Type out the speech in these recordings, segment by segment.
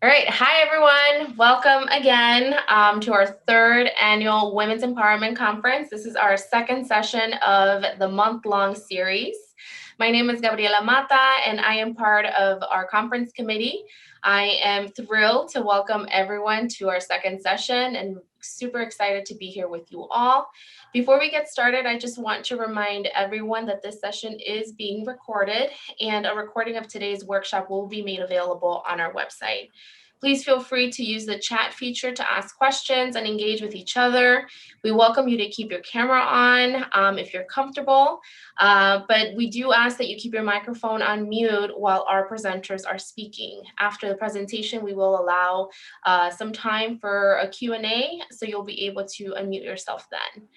All right. Hi, everyone. Welcome again to our third annual Women's Empowerment Conference. This is our second session of the month-long series. My name is Gabriela Mata, and I am part of our conference committee. I am thrilled to welcome everyone to our second session and super excited to be here with you all. Before we get started, I just want to remind everyone that this session is being recorded, and a recording of today's workshop will be made available on our website. Please feel free to use the chat feature to ask questions and engage with each other. We welcome you to keep your camera on if you're comfortable, but we do ask that you keep your microphone on mute while our presenters are speaking. After the presentation, we will allow some time for a Q&A, so you'll be able to unmute yourself then.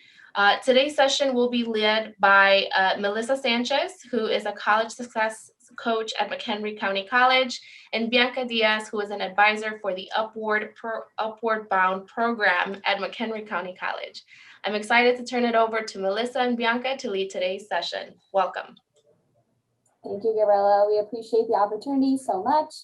Today's session will be led by Melissa Sanchez, who is a college success coach at McHenry County College, and Bianca Diaz, who is an advisor for the Upward Bound program at McHenry County College. I'm excited to turn it over to Melissa and Bianca to lead today's session. Welcome. Thank you, Gabriela. We appreciate the opportunity so much.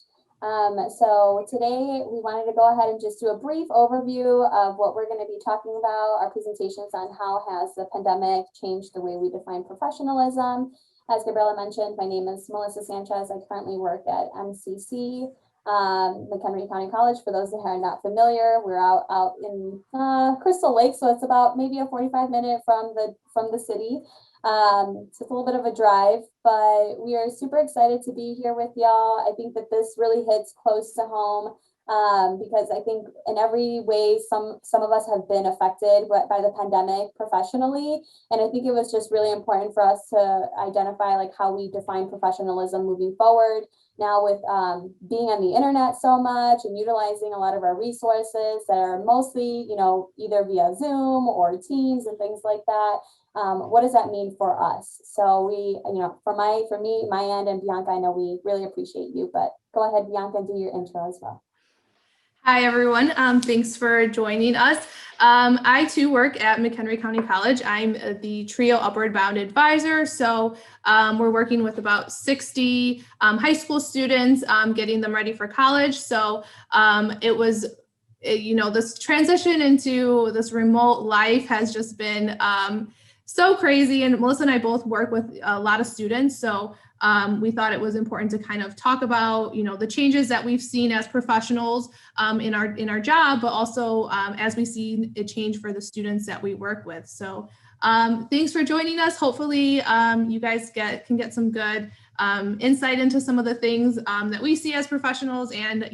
So today we wanted to go ahead and just do a brief overview of what we're going to be talking about, our presentations on how has the pandemic changed the way we define professionalism. As Gabriela mentioned, my name is Melissa Sanchez. I currently work at MCC, McHenry County College. For those that are not familiar, we're out in Crystal Lake, so it's about maybe a 45-minute from the city. So it's a little bit of a drive, but we are super excited to be here with y'all. I think that this really hits close to home because I think in every way, some of us have been affected by the pandemic professionally. And I think it was just really important for us to identify like how we define professionalism moving forward. Now with being on the internet so much and utilizing a lot of our resources that are mostly, either via Zoom or Teams and things like that. What does that mean for us? So we, for me, my end, and Bianca, I know we really appreciate you, but go ahead, Bianca, and do your intro as well. Hi, everyone. Thanks for joining us. I too work at McHenry County College. I'm the TRIO Upward Bound advisor. So we're working with about 60 high school students, getting them ready for college. So it was, this transition into this remote life has just been so crazy. And Melissa and I both work with a lot of students. So we thought it was important to kind of talk about, the changes that we've seen as professionals in our job, but also as we see it change for the students that we work with. So thanks for joining us. Hopefully you guys can get some good insight into some of the things that we see as professionals and,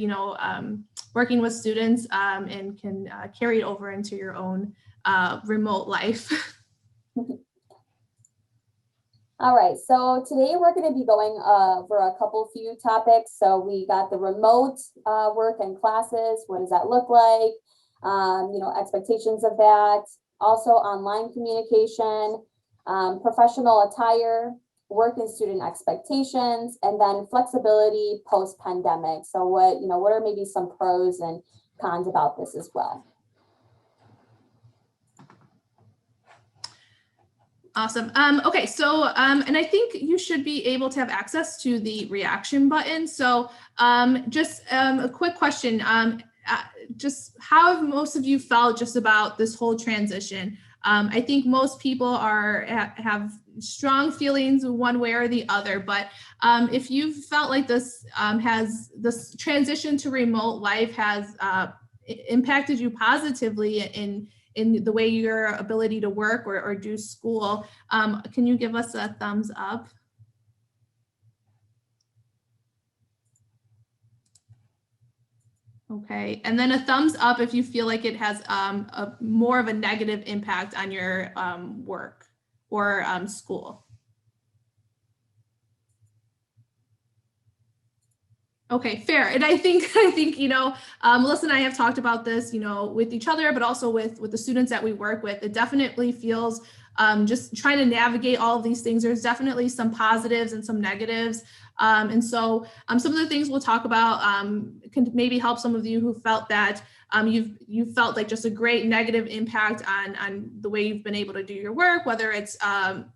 working with students and can carry it over into your own remote life. All right, so today we're going to be going over a few topics. So we got the remote work and classes. What does that look like? Expectations of that. Also online communication, professional attire, work and student expectations, and then flexibility post-pandemic. So what are maybe some pros and cons about this as well? Awesome. Okay, so and I think you should be able to have access to the reaction button. So just a quick question, just how have most of you felt just about this whole transition? I think most people have strong feelings one way or the other, but if you felt like this transition to remote life has impacted you positively in the way your ability to work or do school, can you give us a thumbs up? Okay, and then a thumbs up if you feel like it has more of a negative impact on your work or school. Okay, fair. And I think Melissa and I have talked about this, with each other, but also with the students that we work with. It definitely feels just trying to navigate all of these things. There's definitely some positives and some negatives. And so some of the things we'll talk about can maybe help some of you who felt that you've felt like just a great negative impact on the way you've been able to do your work, whether it's in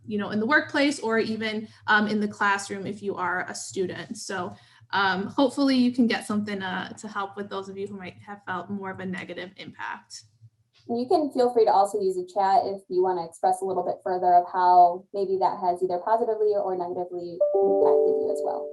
the workplace or even in the classroom if you are a student. So hopefully you can get something to help with those of you who might have felt more of a negative impact. You can feel free to also use the chat if you want to express a little bit further of how maybe that has either positively or negatively impacted you as well.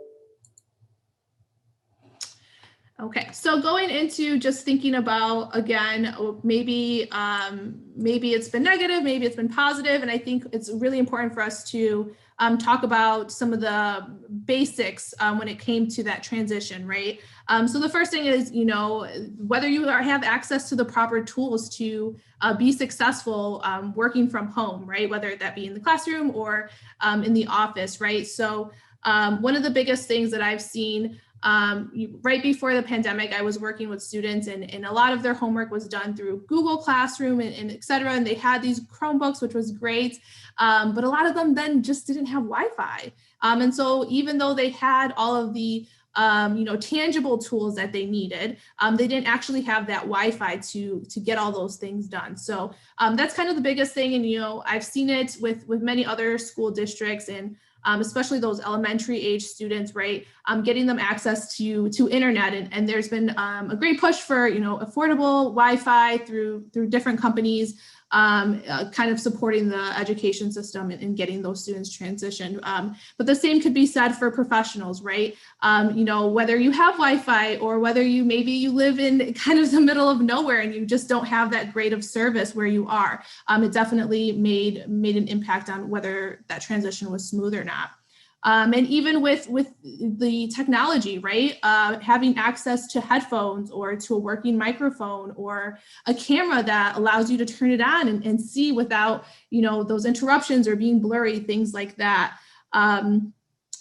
Okay, so going into just thinking about, again, maybe it's been negative, maybe it's been positive, and I think it's really important for us to talk about some of the basics when it came to that transition, right? So the first thing is, whether you have access to the proper tools to be successful working from home, right? Whether that be in the classroom or in the office, right? So one of the biggest things that I've seen right before the pandemic, I was working with students and a lot of their homework was done through Google Classroom and et cetera. And they had these Chromebooks, which was great. But a lot of them then just didn't have Wi-Fi. And so even though they had all of the tangible tools that they needed, they didn't actually have that Wi-Fi to get all those things done. So that's kind of the biggest thing. And, I've seen it with many other school districts and especially those elementary age students, right? Getting them access to internet. And there's been a great push for, affordable Wi-Fi through different companies, kind of supporting the education system and getting those students transitioned. But the same could be said for professionals, right? Whether you have Wi-Fi or whether you live in kind of the middle of nowhere and you just don't have that great of service where you are, it definitely made an impact on whether that transition was smooth or not. And even with the technology, right? Having access to headphones or to a working microphone or a camera that allows you to turn it on and see without, those interruptions or being blurry, things like that.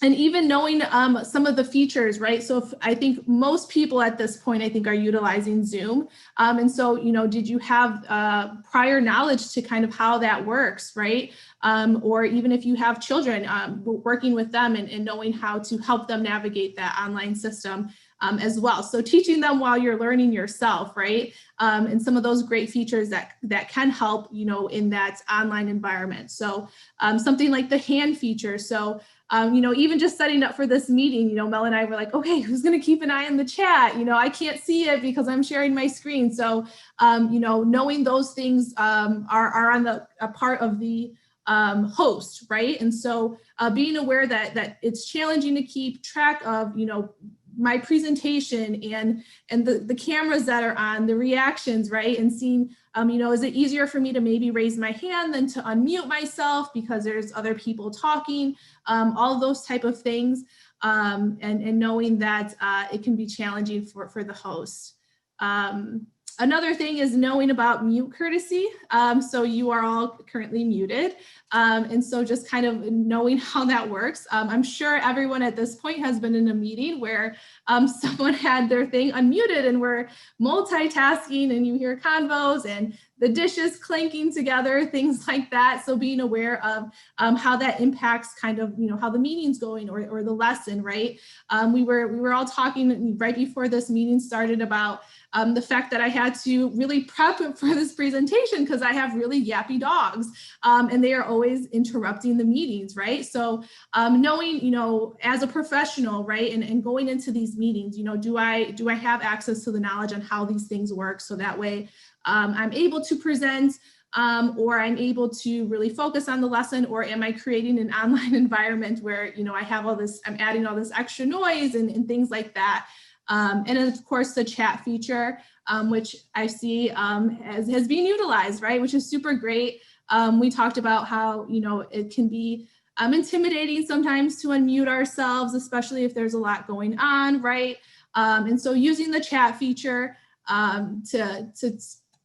And even knowing some of the features, right? So I think most people at this point, I think, are utilizing Zoom. And so, did you have prior knowledge to kind of how that works, right? Or even if you have children, working with them and knowing how to help them navigate that online system as well. So teaching them while you're learning yourself, right? And some of those great features that can help, in that online environment. So something like the hand feature. So even just setting up for this meeting, Mel and I were like, okay, who's going to keep an eye on the chat? I can't see it because I'm sharing my screen. So, knowing those things are on a part of the host, right? And so being aware that it's challenging to keep track of, my presentation and the cameras that are on, the reactions, right? And seeing, is it easier for me to maybe raise my hand than to unmute myself because there's other people talking, all of those type of things, and knowing that it can be challenging for the host. Another thing is knowing about mute courtesy. So you are all currently muted. And so just kind of knowing how that works. I'm sure everyone at this point has been in a meeting where someone had their thing unmuted and we're multitasking and you hear convos and the dishes clanking together, things like that. So being aware of how that impacts kind of, how the meeting's going or the lesson, right? We were all talking right before this meeting started about the fact that I had to really prep for this presentation because I have really yappy dogs and they are always interrupting the meetings, right? So knowing, as a professional, right, and going into these meetings, do I have access to the knowledge on how these things work so that way I'm able to present or I'm able to really focus on the lesson, or am I creating an online environment where, I have all this, I'm adding all this extra noise and things like that. And of course, the chat feature, which I see has been utilized, right, which is super great. We talked about how, it can be intimidating sometimes to unmute ourselves, especially if there's a lot going on, right? And so using the chat feature to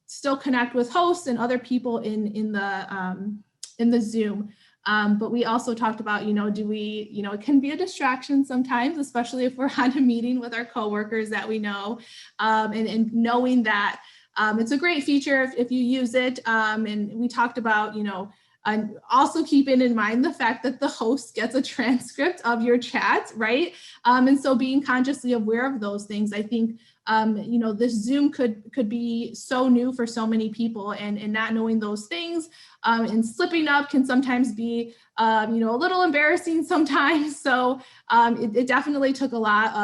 still connect with hosts and other people in the Zoom. But we also talked about, it can be a distraction sometimes, especially if we're on a meeting with our coworkers that we know, and knowing that it's a great feature if you use it. And we talked about, Also keeping in mind the fact that the host gets a transcript of your chat, right? And so being consciously aware of those things, I think, this Zoom could be so new for so many people, and not knowing those things and slipping up can sometimes be, a little embarrassing sometimes. So it definitely took a lot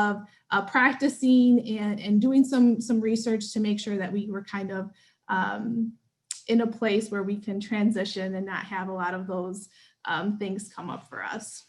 of practicing and doing some research to make sure that we were kind of in a place where we can transition and not have a lot of those things come up for us.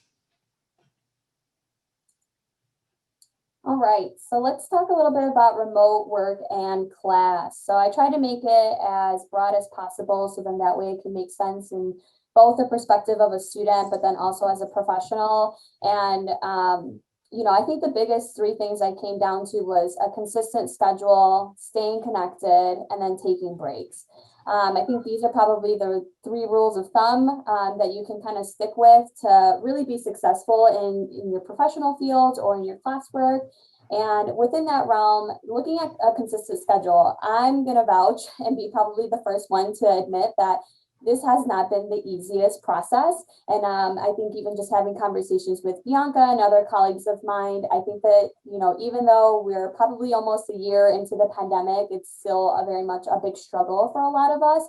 All right, so let's talk a little bit about remote work and class. So I try to make it as broad as possible, so then that way it can make sense in both the perspective of a student, but then also as a professional. And I think the biggest three things I came down to was a consistent schedule, staying connected, and then taking breaks. I think these are probably the three rules of thumb that you can kind of stick with to really be successful in your professional field or in your classwork. And within that realm, looking at a consistent schedule, I'm going to vouch and be probably the first one to admit that this has not been the easiest process. And I think even just having conversations with Bianca and other colleagues of mine, I think that, even though we're probably almost a year into the pandemic, it's still very much a big struggle for a lot of us.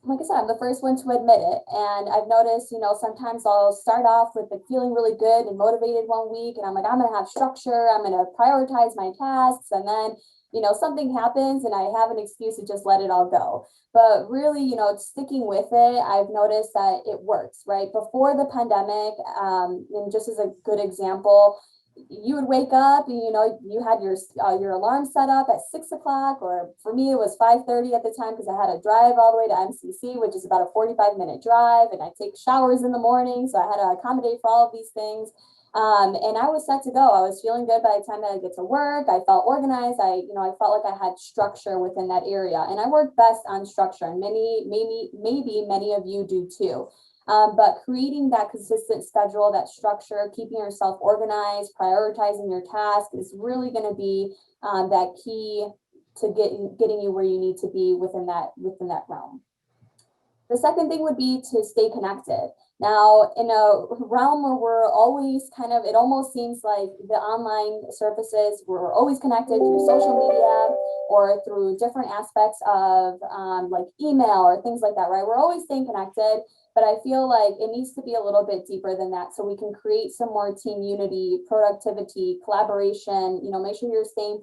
Like I said, I'm the first one to admit it. And I've noticed, sometimes I'll start off with feeling really good and motivated one week. And I'm like, I'm going to have structure. I'm going to prioritize my tasks. And then, something happens and I have an excuse to just let it all go. But really, sticking with it, I've noticed that it works, right? Before the pandemic, and just as a good example, you would wake up and, you had your alarm set up at 6 o'clock, or for me, it was 5:30 at the time because I had to drive all the way to MCC, which is about a 45-minute drive. And I take showers in the morning. So I had to accommodate for all of these things. And I was set to go. I was feeling good by the time that I get to work. I felt organized. I felt like I had structure within that area, and I work best on structure. And maybe many of you do too. But creating that consistent schedule, that structure, keeping yourself organized, prioritizing your task is really going to be that key to getting you where you need to be within that realm. The second thing would be to stay connected. Now, in a realm where we're always it almost seems like the online surfaces, we're always connected through social media or through different aspects of like email or things like that, right? We're always staying connected, but I feel like it needs to be a little bit deeper than that, so we can create some more team unity, productivity, collaboration. Make sure you're staying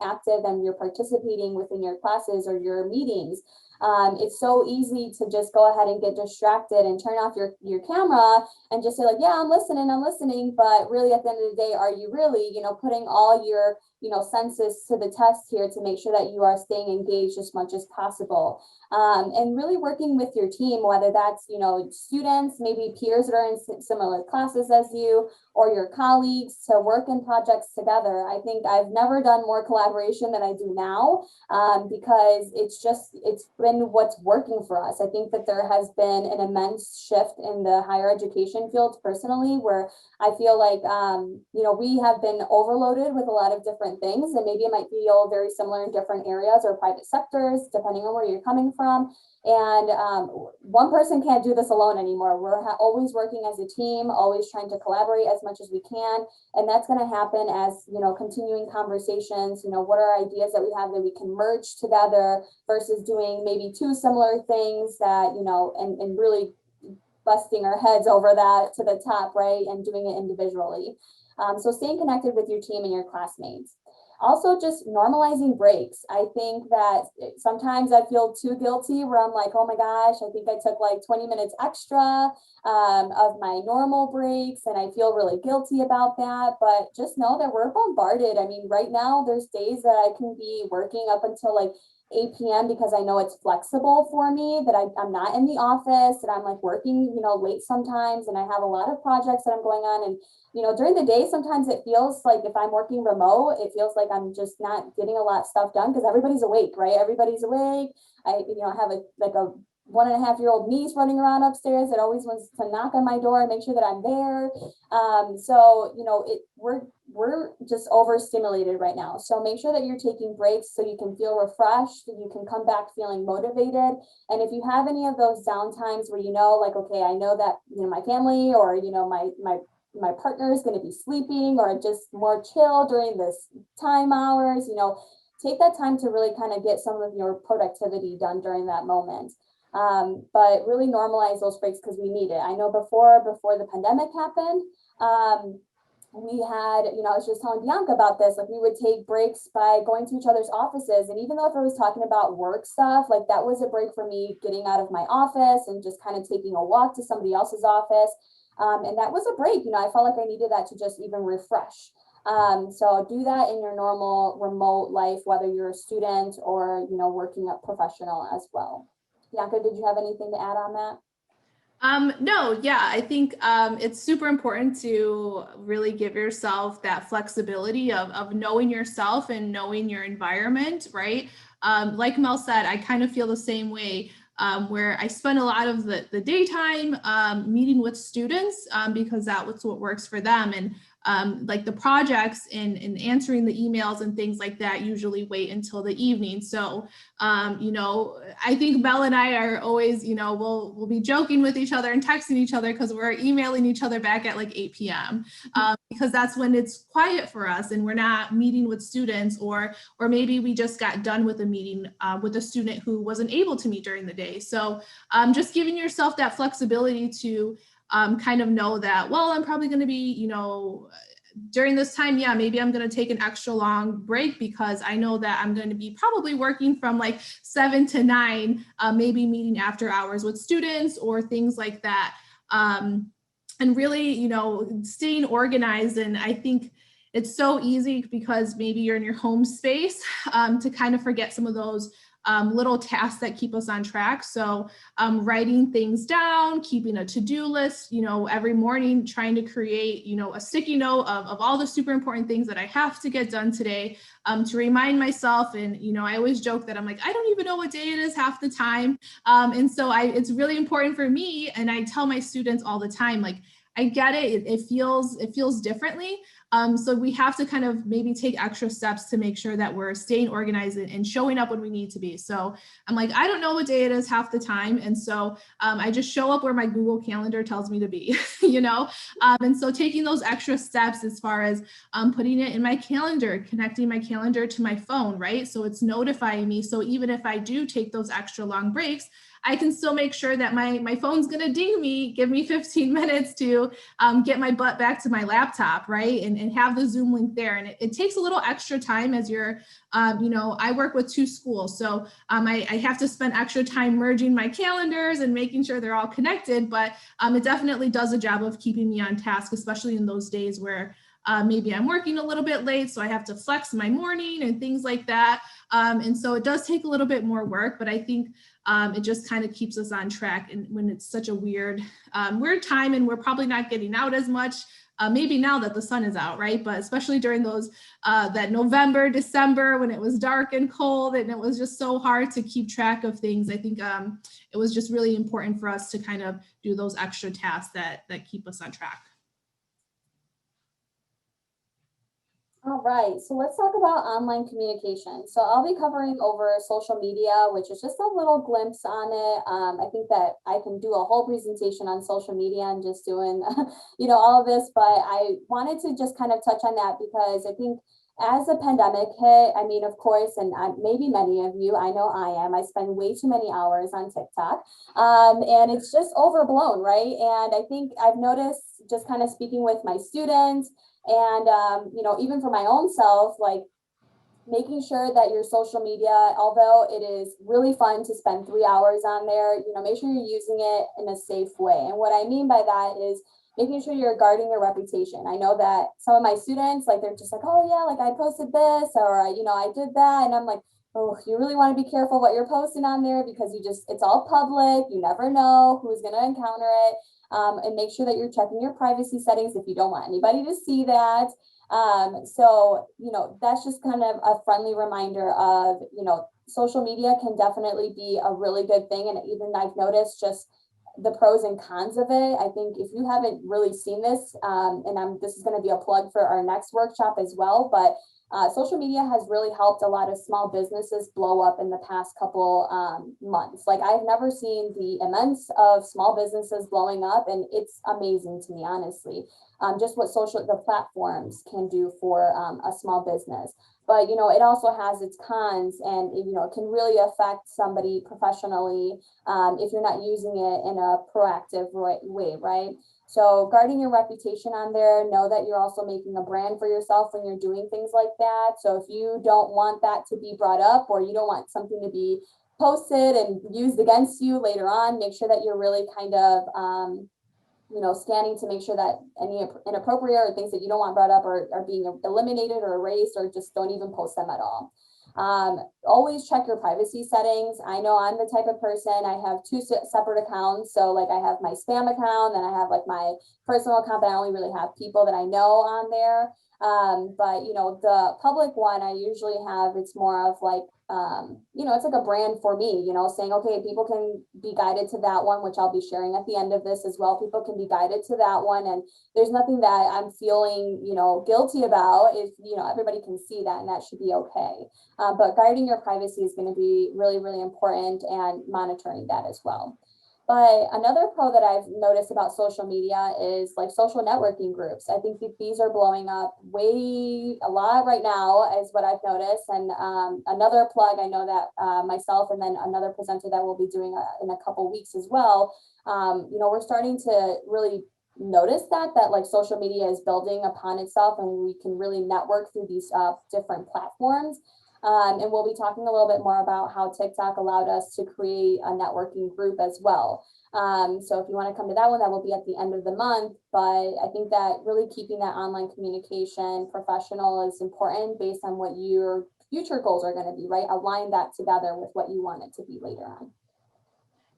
active and you're participating within your classes or your meetings. It's so easy to just go ahead and get distracted and turn off your camera and just say like, yeah, I'm listening. But really at the end of the day, are you really, putting all your, senses to the test here to make sure that you are staying engaged as much as possible. And really working with your team, whether that's, students, maybe peers that are in similar classes as you, or your colleagues, to work in projects together. I think I've never done more collaboration than I do now, because it's been what's working for us. I think that there has been an immense shift in the higher education field personally, where I feel like, we have been overloaded with a lot of different things, and maybe it might feel very similar in different areas or private sectors, depending on where you're coming from. And one person can't do this alone anymore. We're always working as a team, always trying to collaborate as much as we can. And that's going to happen as, continuing conversations, what are ideas that we have that we can merge together versus doing maybe two similar things that, and really busting our heads over that to the top, right? And doing it individually. So staying connected with your team and your classmates. Also, just normalizing breaks. I think that sometimes I feel too guilty where I'm like, oh my gosh, I think I took like 20 minutes extra of my normal breaks, and I feel really guilty about that. But just know that we're bombarded. I mean, right now, there's days that I can be working up until like 8 p.m. because I know it's flexible for me, that I'm not in the office, and I'm like working, late sometimes, and I have a lot of projects that I'm going on. And during the day, sometimes it feels like if I'm working remote, it feels like I'm just not getting a lot of stuff done because everybody's awake, right? Everybody's awake. I have a 1.5-year-old niece running around upstairs that always wants to knock on my door and make sure that I'm there. So, we're just overstimulated right now. So make sure that you're taking breaks so you can feel refreshed, you can come back feeling motivated. And if you have any of those downtimes where like, okay, I know that, my family or, my partner is going to be sleeping or just more chill during this time hours, take that time to really kind of get some of your productivity done during that moment. But really normalize those breaks because we need it. I know before the pandemic happened, we had, I was just telling Bianca about this, like we would take breaks by going to each other's offices. And even though if I was talking about work stuff, like that was a break for me getting out of my office and just kind of taking a walk to somebody else's office. And that was a break, I felt like I needed that to just even refresh. So do that in your normal remote life, whether you're a student or, working up professional as well. Bianca, did you have anything to add on that? No, yeah, I think it's super important to really give yourself that flexibility of knowing yourself and knowing your environment, right? Like Mel said, I kind of feel the same way. Where I spend a lot of the daytime meeting with students because that's what works for them. And like the projects and answering the emails and things like that usually wait until the evening. So, I think Mel and I are always, we'll be joking with each other and texting each other because we're emailing each other back at like 8 p.m. Because that's when it's quiet for us and we're not meeting with students or maybe we just got done with a meeting with a student who wasn't able to meet during the day. So just giving yourself that flexibility to kind of know that, well, I'm probably going to be, during this time, yeah, maybe I'm going to take an extra long break because I know that I'm going to be probably working from like 7 to 9, maybe meeting after hours with students or things like that. And really, staying organized. And I think it's so easy because maybe you're in your home space to kind of forget some of those little tasks that keep us on track. So writing things down, keeping a to-do list, every morning, trying to create, a sticky note of all the super important things that I have to get done today to remind myself. And, I always joke that I'm like, I don't even know what day it is half the time. And so it's really important for me. And I tell my students all the time, like, I get it. It feels differently. So we have to kind of maybe take extra steps to make sure that we're staying organized and showing up when we need to be. So I'm like, I don't know what day it is half the time. And so I just show up where my Google Calendar tells me to be, and so taking those extra steps as far as putting it in my calendar, connecting my calendar to my phone, right? So it's notifying me. So even if I do take those extra long breaks, I can still make sure that my phone's going to ding me, give me 15 minutes to get my butt back to my laptop, right? And have the Zoom link there. And it takes a little extra time as you're, I work with 2 schools. So I have to spend extra time merging my calendars and making sure they're all connected. But it definitely does a job of keeping me on task, especially in those days where maybe I'm working a little bit late, so I have to flex my morning and things like that. And so it does take a little bit more work, but I think it just kind of keeps us on track. And when it's such a weird time and we're probably not getting out as much, maybe now that the sun is out, right? But especially during those, that November, December, when it was dark and cold and it was just so hard to keep track of things, I think it was just really important for us to kind of do those extra tasks that keep us on track. All right, so let's talk about online communication. So I'll be covering over social media, which is just a little glimpse on it. I think that I can do a whole presentation on social media and just doing, all of this, but I wanted to just kind of touch on that because I think as the pandemic hit, I mean, of course, and maybe many of you, I know I am, I spend way too many hours on TikTok and it's just overblown, right? And I think I've noticed just kind of speaking with my students and, even for my own self, like making sure that your social media, although it is really fun to spend 3 hours on there, make sure you're using it in a safe way. And what I mean by that is making sure you're guarding your reputation. I know that some of my students, like, they're just like, oh yeah, like I posted this or, I did that. And I'm like, oh, you really want to be careful what you're posting on there because it's all public. You never know who's going to encounter it. And make sure that you're checking your privacy settings if you don't want anybody to see that. So, that's just kind of a friendly reminder of, social media can definitely be a really good thing. And even I've noticed just the pros and cons of it. I think if you haven't really seen this, this is going to be a plug for our next workshop as well, but social media has really helped a lot of small businesses blow up in the past couple months. Like, I've never seen the immense of small businesses blowing up, and it's amazing to me, honestly, just what the platforms can do for a small business. But, you know, it also has its cons, and, you know, it can really affect somebody professionally if you're not using it in a proactive way, right? So guarding your reputation on there, know that you're also making a brand for yourself when you're doing things like that. So if you don't want that to be brought up, or you don't want something to be posted and used against you later on, make sure that you're really kind of, you know, scanning to make sure that any inappropriate or things that you don't want brought up are being eliminated or erased, or just don't even post them at all. Always check your privacy settings. I know I'm the type of person, I have two separate accounts. So like, I have my spam account, and I have like my personal account that I only really have people that I know on there. But you know, the public one, I usually have, it's more of like, you know, it's like a brand for me, you know, saying, okay, people can be guided to that one, which I'll be sharing at the end of this as well. People can be guided to that one, and there's nothing that I'm feeling, you know, guilty about. If, you know, everybody can see that, and that should be okay. But guarding your privacy is going to be really, really important, and monitoring that as well. But another pro that I've noticed about social media is like social networking groups. I think that these are blowing up a lot right now, is what I've noticed. And another plug, I know that myself and then another presenter that we'll be doing in a couple weeks as well, you know, we're starting to really notice that like social media is building upon itself, and we can really network through these different platforms. And we'll be talking a little bit more about how TikTok allowed us to create a networking group as well. So if you want to come to that one, that will be at the end of the month. But I think that really keeping that online communication professional is important based on what your future goals are going to be, right? Align that together with what you want it to be later on.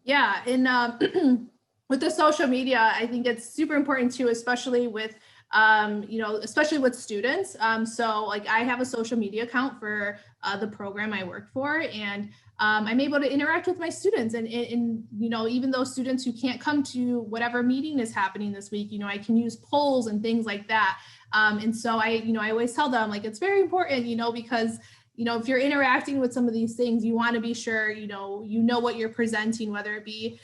Yeah, and with the social media, I think it's super important too, especially with you know, especially with students. So like, I have a social media account for the program I work for, and I'm able to interact with my students, and you know, even those students who can't come to whatever meeting is happening this week, you know, I can use polls and things like that. And so I always tell them, like, it's very important, you know, because, you know, if you're interacting with some of these things, you want to be sure, you know what you're presenting, whether it be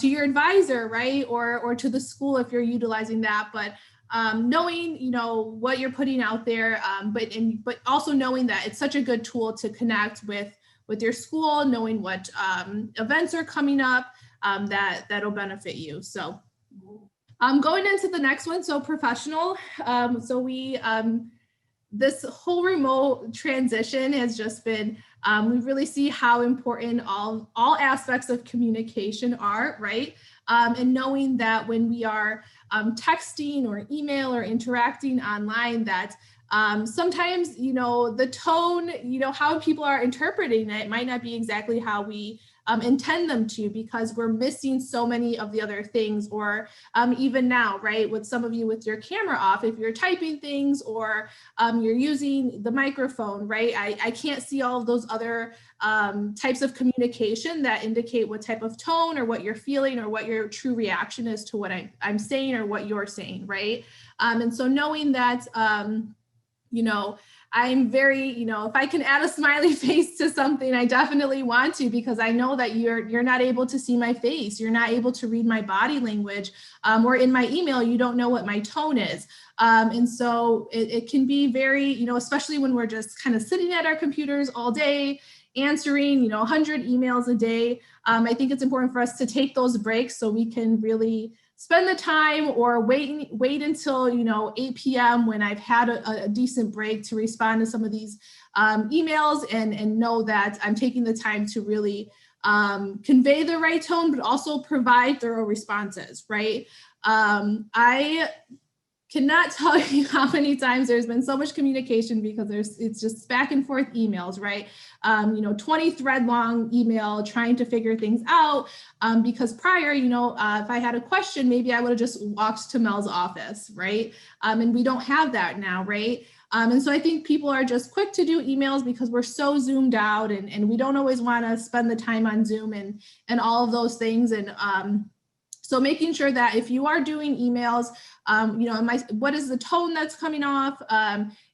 to your advisor, right, or to the school if you're utilizing that. But knowing, you know, what you're putting out there, but also knowing that it's such a good tool to connect with your school, knowing what events are coming up that'll benefit you. So going into the next one, so professional. So we this whole remote transition has just been, we really see how important all aspects of communication are, right? And knowing that when we are texting or email or interacting online, that sometimes, you know, the tone, you know, how people are interpreting it might not be exactly how we intend them to, because we're missing so many of the other things. Or even now, right, with some of you with your camera off, if you're typing things, or you're using the microphone, right, I can't see all of those other types of communication that indicate what type of tone or what you're feeling or what your true reaction is to what I'm saying or what you're saying, right? And so knowing that, you know, I'm very, you know, if I can add a smiley face to something, I definitely want to, because I know that you're not able to see my face. You're not able to read my body language, or in my email, you don't know what my tone is. And so it can be very, you know, especially when we're just kind of sitting at our computers all day, answering, you know, 100 emails a day. I think it's important for us to take those breaks so we can really spend the time, or wait until, you know, 8 p.m. when I've had a decent break to respond to some of these emails, and know that I'm taking the time to really convey the right tone, but also provide thorough responses, right? cannot tell you how many times there's been so much communication because it's just back and forth emails, right? 20 thread long email trying to figure things out. Because prior, if I had a question, maybe I would have just walked to Mel's office, right? And we don't have that now, right? And so I think people are just quick to do emails because we're so zoomed out and we don't always want to spend the time on Zoom and all of those things. And so making sure that if you are doing emails, what is the tone that's coming off?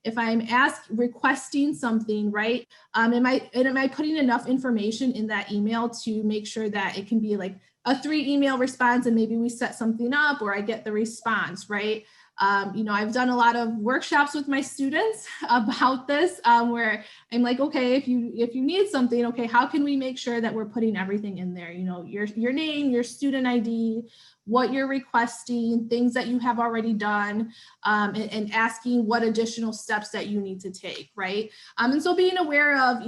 If I'm requesting something, right? Am I putting enough information in that email to make sure that it can be like a 3 email response and maybe we set something up or I get the response, right? I've done a lot of workshops with my students about this, where I'm like, okay, if you need something, okay, how can we make sure that we're putting everything in there? Your name, your student ID, what you're requesting, things that you have already done, and asking what additional steps that you need to take, right? And so being aware of,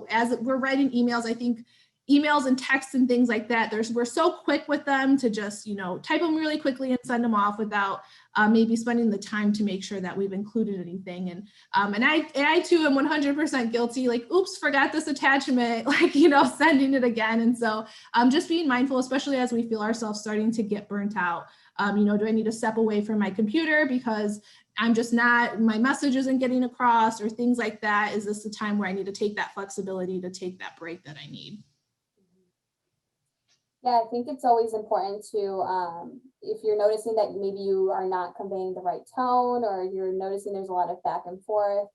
as we're writing emails, I think emails and texts and things like that, we're so quick with them to just, type them really quickly and send them off without maybe spending the time to make sure that we've included anything. And I too am 100% guilty, like, oops, forgot this attachment, sending it again. And so just being mindful, especially as we feel ourselves starting to get burnt out. Do I need to step away from my computer because I'm just not, my message isn't getting across or things like that? Is this the time where I need to take that flexibility to take that break that I need? Yeah, I think it's always important to, if you're noticing that maybe you are not conveying the right tone or you're noticing there's a lot of back and forth,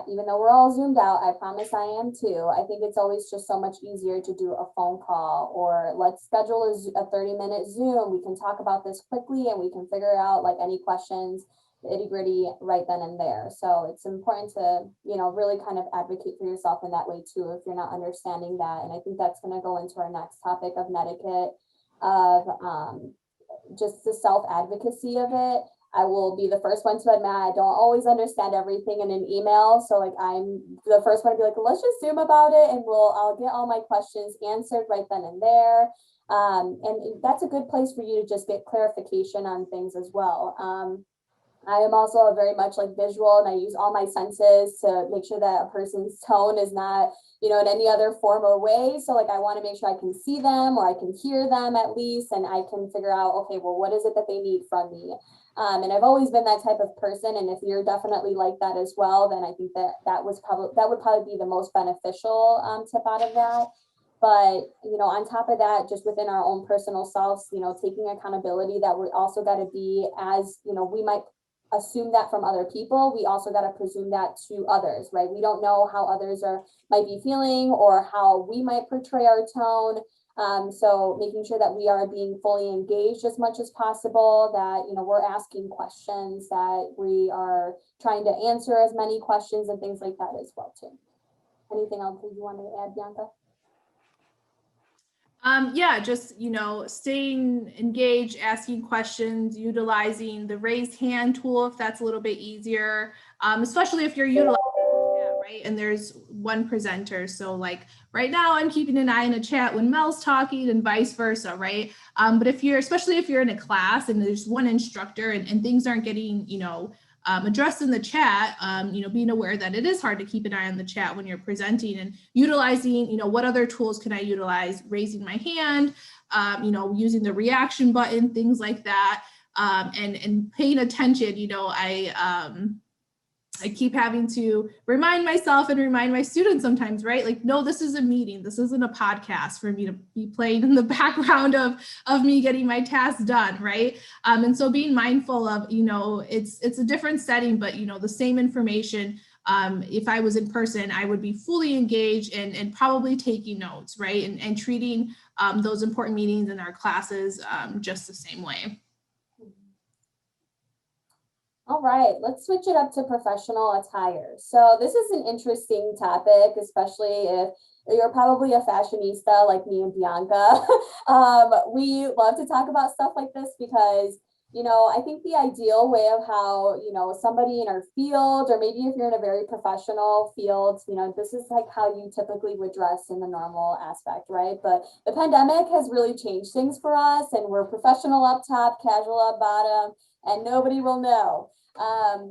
even though we're all zoomed out, I promise I am too. I think it's always just so much easier to do a phone call or let's schedule a 30-minute Zoom. We can talk about this quickly and we can figure out like any questions, the itty-gritty right then and there. So it's important to, really kind of advocate for yourself in that way too, if you're not understanding that. And I think that's going to go into our next topic of netiquette, of just the self-advocacy of it. I will be the first one to admit I don't always understand everything in an email. So like I'm the first one to be like, let's just Zoom about it and I'll get all my questions answered right then and there. And that's a good place for you to just get clarification on things as well. I am also very much like visual and I use all my senses to make sure that a person's tone is not, in any other form or way. So like, I want to make sure I can see them or I can hear them at least, and I can figure out, okay, well, what is it that they need from me? And I've always been that type of person. And if you're definitely like that as well, then I think that would probably be the most beneficial tip out of that. But, on top of that, just within our own personal selves, taking accountability that we also got to be as, we might assume that from other people, we also got to presume that to others, right? We don't know how others might be feeling or how we might portray our tone. So making sure that we are being fully engaged as much as possible, that, we're asking questions, that we are trying to answer as many questions and things like that as well too. Anything else that you wanted to add, Bianca? Yeah, just, staying engaged, asking questions, utilizing the raise hand tool if that's a little bit easier, especially if you're utilizing the chat, right? And there's one presenter. So like right now I'm keeping an eye on a chat when Mel's talking and vice versa, right? But especially if you're in a class and there's one instructor and things aren't getting, addressed in the chat, being aware that it is hard to keep an eye on the chat when you're presenting and utilizing, what other tools can I utilize, raising my hand, using the reaction button, things like that, and paying attention. I keep having to remind myself and remind my students sometimes, right? Like, no, this is a meeting. This isn't a podcast for me to be playing in the background of me getting my tasks done, right? And so being mindful of, it's a different setting, but, the same information. If I was in person, I would be fully engaged and probably taking notes, right? And treating those important meetings in our classes just the same way. All right, let's switch it up to professional attire. So this is an interesting topic, especially if you're probably a fashionista like me and Bianca. We love to talk about stuff like this because, I think the ideal way of how, somebody in our field, or maybe if you're in a very professional field, this is like how you typically would dress in the normal aspect, right? But the pandemic has really changed things for us, and we're professional up top, casual up bottom. and nobody will know.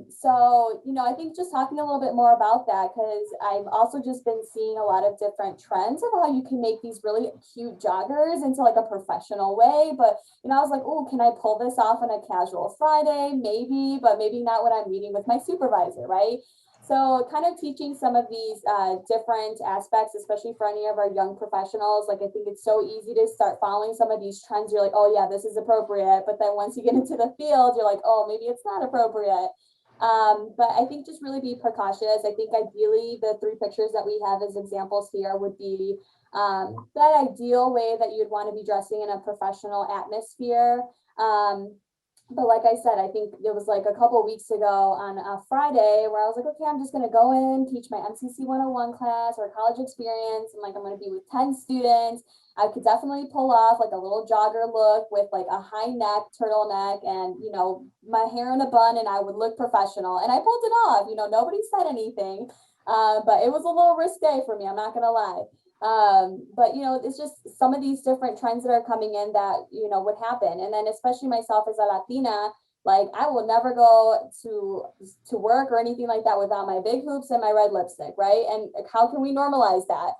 So, I think just talking a little bit more about that, because I've also just been seeing a lot of different trends of how you can make these really cute joggers into like a professional way. But, I was like, oh, can I pull this off on a casual Friday? Maybe, but maybe not when I'm meeting with my supervisor, right? So kind of teaching some of these different aspects, especially for any of our young professionals. Like, I think it's so easy to start following some of these trends. You're like, oh yeah, this is appropriate. But then once you get into the field, you're like, oh, maybe it's not appropriate. But I think just really be precautious. I think ideally the 3 pictures that we have as examples here would be that ideal way that you'd want to be dressing in a professional atmosphere. But like I said, I think it was like a couple of weeks ago on a Friday where I was like, okay, I'm just going to go in, teach my MCC 101 class or college experience. And like, I'm going to be with 10 students. I could definitely pull off like a little jogger look with like a high neck turtleneck and, my hair in a bun, and I would look professional. And I pulled it off, nobody said anything, but it was a little risque for me. I'm not going to lie. But it's just some of these different trends that are coming in that would happen. And then especially myself as a Latina, like I will never go to work or anything like that without my big hoops and my red lipstick, right? And how can we normalize that?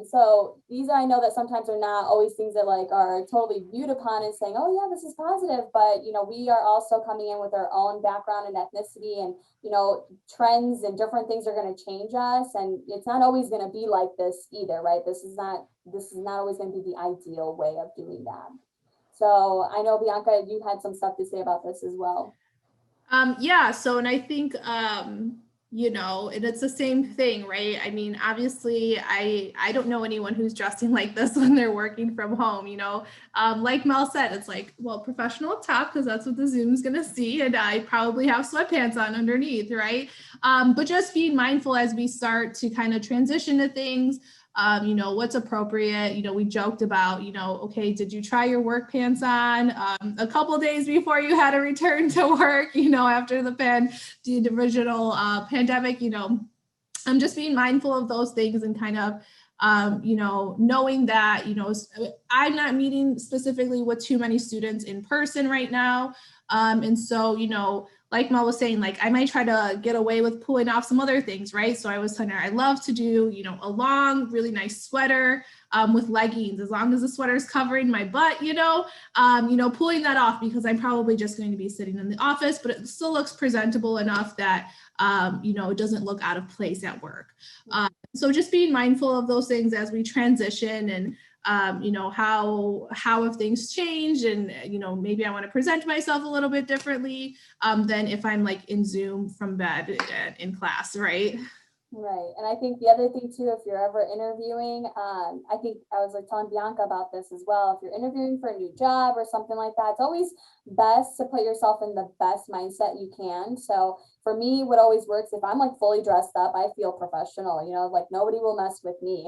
So these I know that sometimes are not always things that like are totally viewed upon and saying, oh yeah, this is positive, but we are also coming in with our own background and ethnicity, and trends and different things are going to change us, and it's not always going to be like this either, right? This is not always going to be the ideal way of doing that. So I know, Bianca, you had some stuff to say about this as well. Yeah, so, and I think, and it's the same thing, right? I mean, obviously, I don't know anyone who's dressing like this when they're working from home, like Mel said, it's like, well, professional up top, because that's what the Zoom's going to see. And I probably have sweatpants on underneath, right? But just being mindful as we start to kind of transition to things, what's appropriate. We joked about, okay, did you try your work pants on a couple of days before you had to return to work, after the original pandemic, I'm just being mindful of those things and kind of, knowing that, I'm not meeting specifically with too many students in person right now. And so, like Mel was saying, like I might try to get away with pulling off some other things, right? So I was telling her I love to do, a long, really nice sweater with leggings, as long as the sweater is covering my butt, pulling that off, because I'm probably just going to be sitting in the office, but it still looks presentable enough that, it doesn't look out of place at work. So just being mindful of those things as we transition, and how have things changed, and maybe I want to present myself a little bit differently than if I'm like in Zoom from bed in class, right? Right. And I think the other thing too, if you're ever interviewing, I think I was like telling Bianca about this as well. If you're interviewing for a new job or something like that, it's always best to put yourself in the best mindset you can. So for me, what always works, if I'm like fully dressed up, I feel professional, like nobody will mess with me,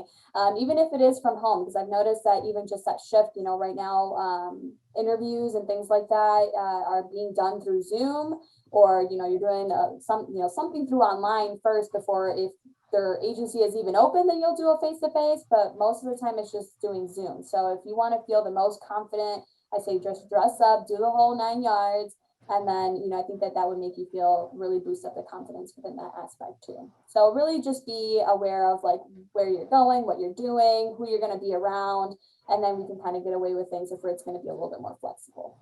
even if it is from home, because I've noticed that even just that shift, right now, interviews and things like that are being done through Zoom, or you're doing something through online first before, if their agency is even open, then you'll do a face-to-face, but most of the time it's just doing Zoom. So if you want to feel the most confident, I say just dress up, do the whole 9 yards, and then I think that would make you feel really boost up the confidence within that aspect too. So really just be aware of like where you're going, what you're doing, who you're going to be around, and then we can kind of get away with things if it's going to be a little bit more flexible.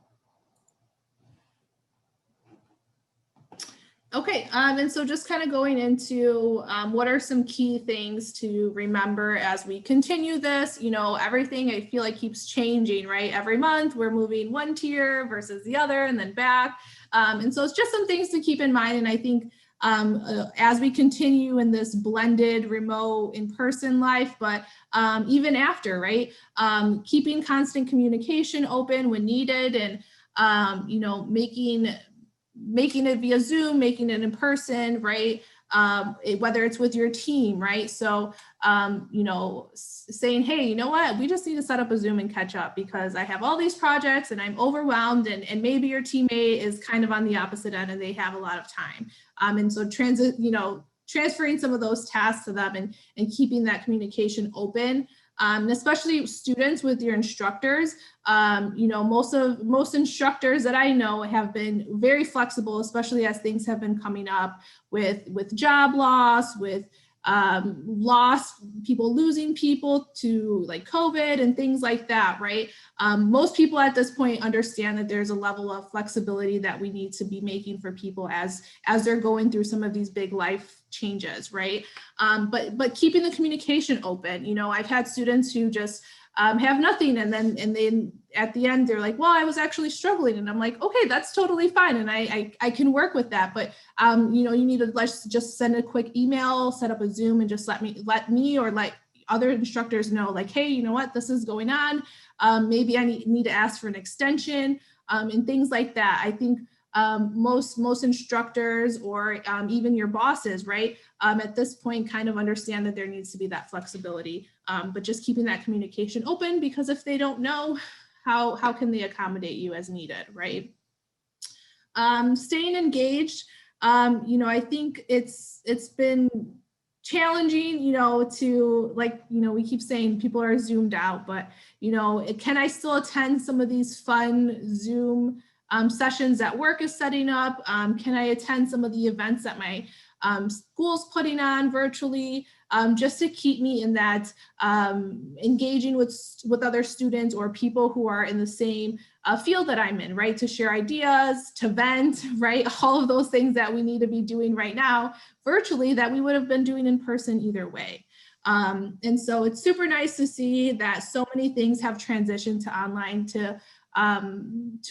Okay, and so just kind of going into what are some key things to remember as we continue this, everything I feel like keeps changing, right? Every month we're moving one tier versus the other and then back. And so it's just some things to keep in mind. And I think as we continue in this blended remote in-person life, but even after, right? Keeping constant communication open when needed, and, making it via Zoom, making it in person, right? Whether it's with your team, right? So, saying, hey, you know what, we just need to set up a Zoom and catch up because I have all these projects and I'm overwhelmed, and maybe your teammate is kind of on the opposite end and they have a lot of time. And so transferring some of those tasks to them and keeping that communication open And especially students with your instructors. Most instructors that I know have been very flexible, especially as things have been coming up with job loss, with people losing people to like COVID and things like that, right? Most people at this point understand that there's a level of flexibility that we need to be making for people as they're going through some of these big life changes, right? But keeping the communication open. I've had students who just have nothing, and then at the end they're like, well, I was actually struggling, and I'm like, okay, that's totally fine, and I can work with that, but you need to just send a quick email, set up a Zoom, and just let me or let other instructors know, like, hey, you know what, this is going on. Maybe I need to ask for an extension, and things like that. I think most instructors or even your bosses, right, at this point kind of understand that there needs to be that flexibility, but just keeping that communication open, because if they don't know, how can they accommodate you as needed, right? Staying engaged, I think it's been challenging, to we keep saying people are zoomed out, but can I still attend some of these fun Zoom sessions that work is setting up? Can I attend some of the events that my school's putting on virtually, just to keep me in that engaging with other students or people who are in the same field that I'm in, right? To share ideas, to vent, right? All of those things that we need to be doing right now virtually that we would have been doing in person either way. And so it's super nice to see that so many things have transitioned to online to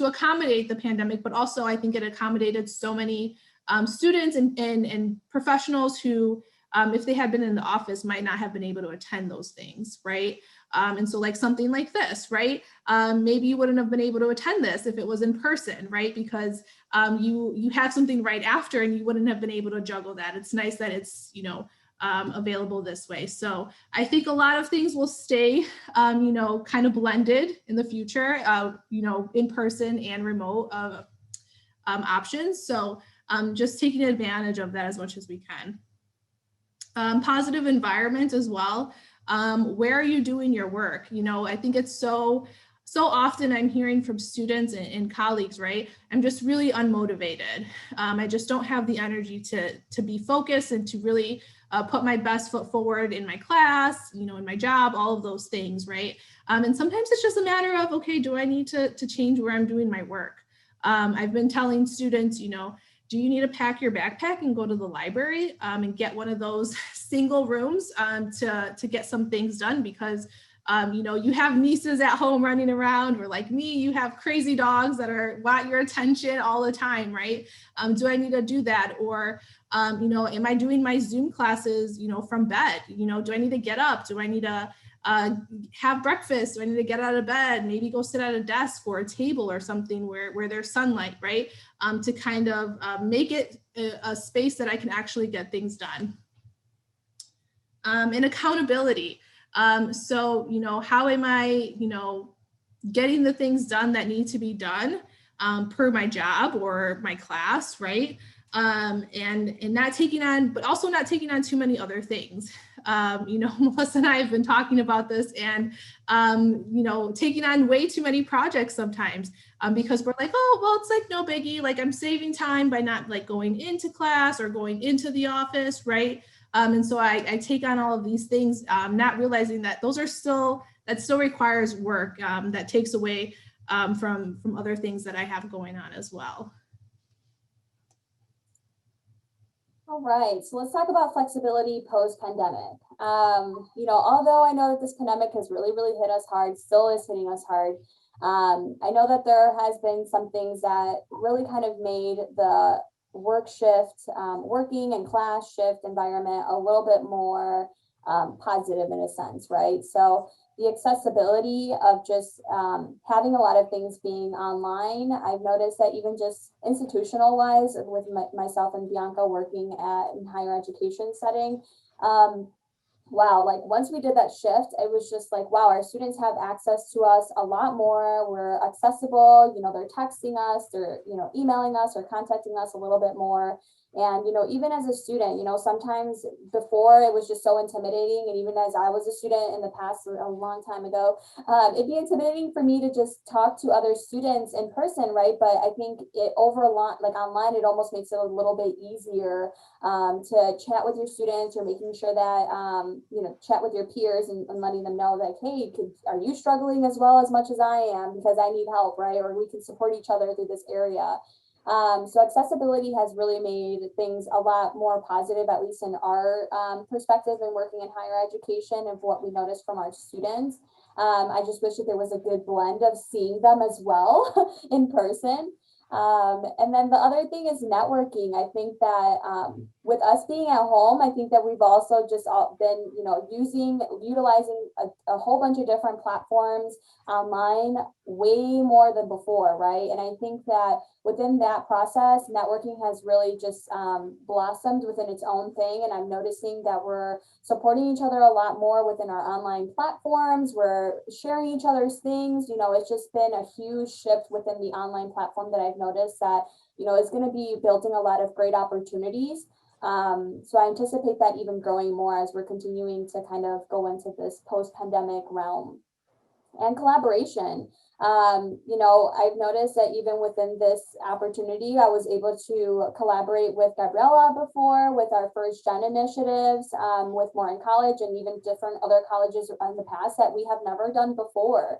accommodate the pandemic, but also I think it accommodated so many students and professionals who, if they had been in the office, might not have been able to attend those things, right? And so like something like this, right? Maybe you wouldn't have been able to attend this if it was in person, right? Because you have something right after and you wouldn't have been able to juggle that. It's nice that it's, available this way. So I think a lot of things will stay, kind of blended in the future, in person and remote options. So just taking advantage of that as much as we can. Positive environment as well. Where are you doing your work? I think it's so often I'm hearing from students and colleagues, right? I'm just really unmotivated. I just don't have the energy to be focused and to really put my best foot forward in my class, in my job, all of those things, right? And sometimes it's just a matter of, okay, do I need to change where I'm doing my work? I've been telling students, do you need to pack your backpack and go to the library and get one of those single rooms to get some things done? Because you have nieces at home running around, or like me, you have crazy dogs that want your attention all the time, right? Do I need to do that? Or, am I doing my Zoom classes, from bed? Do I need to get up? Do I need to have breakfast? Do I need to get out of bed? Maybe go sit at a desk or a table or something where there's sunlight, right? To kind of make it a space that I can actually get things done. And accountability. So, how am I, getting the things done that need to be done per my job or my class, right? And not taking on, but also not taking on too many other things. Melissa and I have been talking about this, and, taking on way too many projects sometimes because we're like, oh, well, it's like no biggie. Like I'm saving time by not like going into class or going into the office, right? And so I take on all of these things, not realizing that that still requires work that takes away from other things that I have going on as well. All right, so let's talk about flexibility post-pandemic. Although I know that this pandemic has really, really hit us hard, still is hitting us hard. I know that there has been some things that really kind of made the work shift, working and class shift environment a little bit more positive in a sense, right? So the accessibility of just having a lot of things being online, I've noticed that even just institutional wise, with myself and Bianca working in higher education setting, wow, like once we did that shift, it was just like, wow, our students have access to us a lot more. We're accessible, they're texting us, they're, emailing us or contacting us a little bit more. And, even as a student, sometimes before it was just so intimidating. And even as I was a student in the past, a long time ago, it'd be intimidating for me to just talk to other students in person, right? But I think online, it almost makes it a little bit easier to chat with your students. You're making sure that, chat with your peers and letting them know that, hey, are you struggling as well as much as I am, because I need help, right? Or we can support each other through this area. So accessibility has really made things a lot more positive, at least in our perspective in working in higher education, of what we noticed from our students. I just wish that there was a good blend of seeing them as well in person. And then the other thing is networking. I think that with us being at home, I think that we've also just been, utilizing a whole bunch of different platforms online way more than before, right? And I think that within that process, networking has really just blossomed within its own thing. And I'm noticing that we're supporting each other a lot more within our online platforms. We're sharing each other's things. It's just been a huge shift within the online platform that I've noticed that, is going to be building a lot of great opportunities. So I anticipate that even growing more as we're continuing to kind of go into this post-pandemic realm. And collaboration. I've noticed that even within this opportunity, I was able to collaborate with Gabriella before, with our first gen initiatives, with Morton College, and even different other colleges in the past that we have never done before.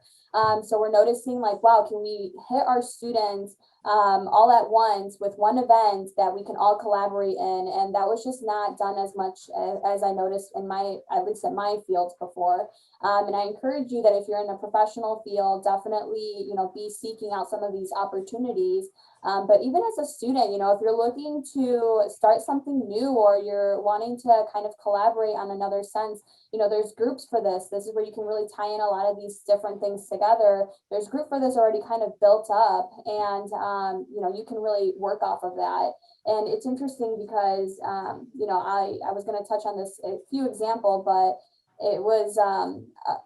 So we're noticing, like, wow, can we hit our students all at once with one event that we can all collaborate in? And that was just not done as much as I noticed in at least in my fields before. And I encourage you that if you're in a professional field, definitely, be seeking out some of these opportunities. But even as a student, if you're looking to start something new, or you're wanting to kind of collaborate on another sense, there's groups for this. This is where you can really tie in a lot of these different things together. There's a group for this already kind of built up, and, you can really work off of that. And it's interesting because, I was going to touch on this, a few example, but it was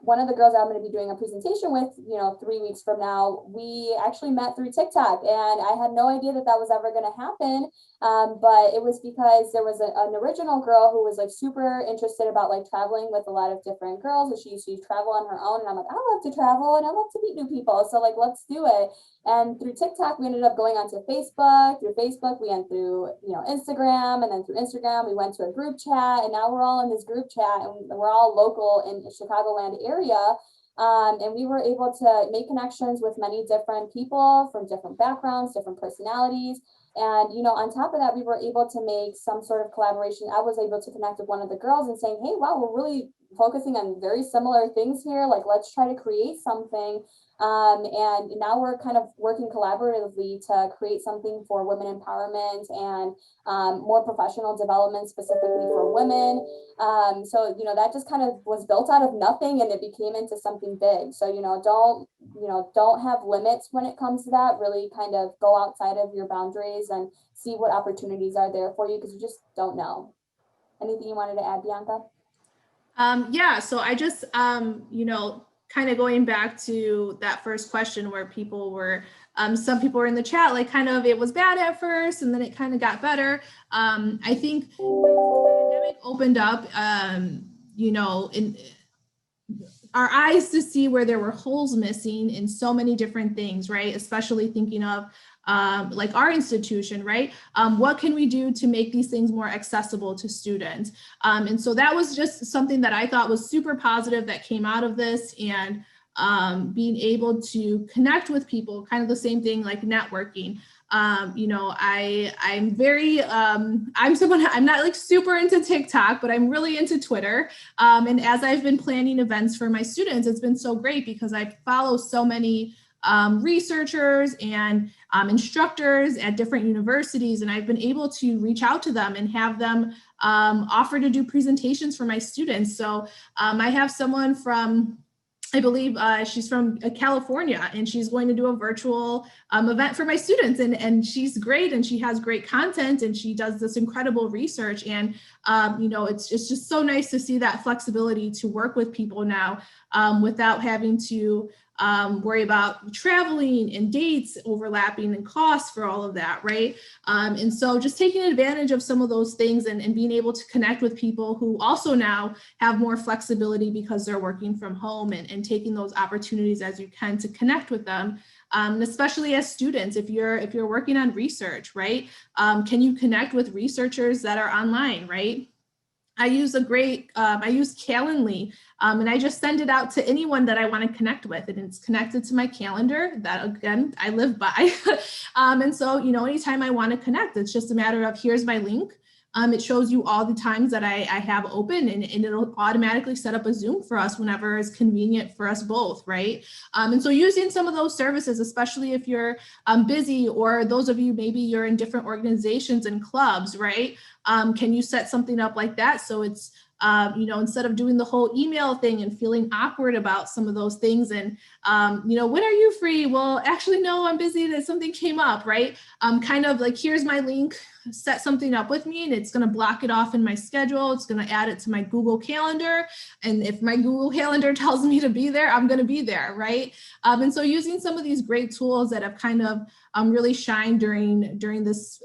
one of the girls I'm going to be doing a presentation with, 3 weeks from now. We actually met through TikTok, and I had no idea that that was ever going to happen. But it was because there was an original girl who was like super interested about like traveling with a lot of different girls, and she used to travel on her own. And I'm like, I love to travel and I love to meet new people. So like, let's do it. And through TikTok, we ended up going onto Facebook. Through Facebook, we went through, Instagram, and then through Instagram, we went to a group chat, and now we're all in this group chat, and we're all local in the Chicagoland area. And we were able to make connections with many different people from different backgrounds, different personalities. And, on top of that, we were able to make some sort of collaboration. I was able to connect with one of the girls and saying, hey, wow, we're really focusing on very similar things here. Like, let's try to create something. And now we're kind of working collaboratively to create something for women empowerment and more professional development specifically for women. So, that just kind of was built out of nothing, and it became into something big. So, don't have limits when it comes to that. Really kind of go outside of your boundaries and see what opportunities are there for you, because you just don't know. Anything you wanted to add, Bianca? Yeah, so I just, kind of going back to that first question where people were, some people were in the chat, like kind of, it was bad at first and then it kind of got better. I think the pandemic opened up, in our eyes to see where there were holes missing in so many different things, right? Especially thinking of like our institution, right? What can we do to make these things more accessible to students? And so that was just something that I thought was super positive that came out of this, and being able to connect with people, kind of the same thing like networking. I'm very, I'm not like super into TikTok, but I'm really into Twitter. And as I've been planning events for my students, it's been so great because I follow so many researchers and instructors at different universities, and I've been able to reach out to them and have them offer to do presentations for my students. So I have someone from, I believe she's from California, and she's going to do a virtual event for my students, and she's great, and she has great content, and she does this incredible research. And it's just so nice to see that flexibility to work with people now without having to worry about traveling and dates overlapping and costs for all of that, right? And so just taking advantage of some of those things and being able to connect with people who also now have more flexibility because they're working from home, and taking those opportunities as you can to connect with them. Especially as students, if you're working on research, right? Can you connect with researchers that are online, right? I use I use Calendly, and I just send it out to anyone that I want to connect with, and it's connected to my calendar that, again, I live by. And so, anytime I want to connect, it's just a matter of, here's my link. It shows you all the times that I have open, and it'll automatically set up a Zoom for us whenever is convenient for us both, right? And so using some of those services, especially if you're busy, or those of you, maybe you're in different organizations and clubs, right? Can you set something up like that so it's, instead of doing the whole email thing and feeling awkward about some of those things, and, when are you free? Well, actually, no, I'm busy, that something came up, right? Kind of like, here's my link, set something up with me, and it's going to block it off in my schedule. It's going to add it to my Google Calendar. And if my Google Calendar tells me to be there, I'm going to be there, right? And so using some of these great tools that have kind of really shined during this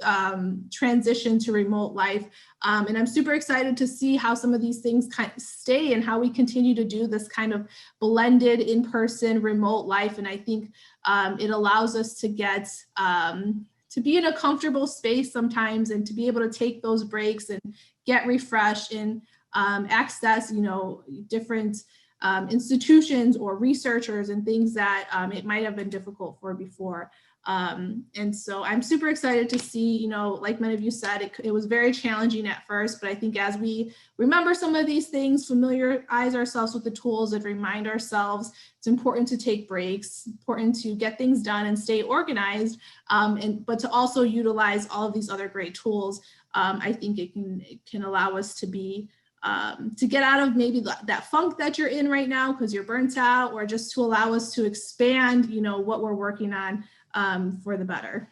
transition to remote life. And I'm super excited to see how some of these things kind of stay, and how we continue to do this kind of blended in-person remote life. And I think it allows us to get to be in a comfortable space sometimes, and to be able to take those breaks and get refreshed, and access, different institutions or researchers and things that it might have been difficult for before. And so I'm super excited to see, like many of you said, it was very challenging at first, but I think as we remember some of these things, familiarize ourselves with the tools, and remind ourselves it's important to take breaks, important to get things done and stay organized, but to also utilize all of these other great tools. I think it can allow us to be to get out of maybe that funk that you're in right now because you're burnt out, or just to allow us to expand, what we're working on for the better.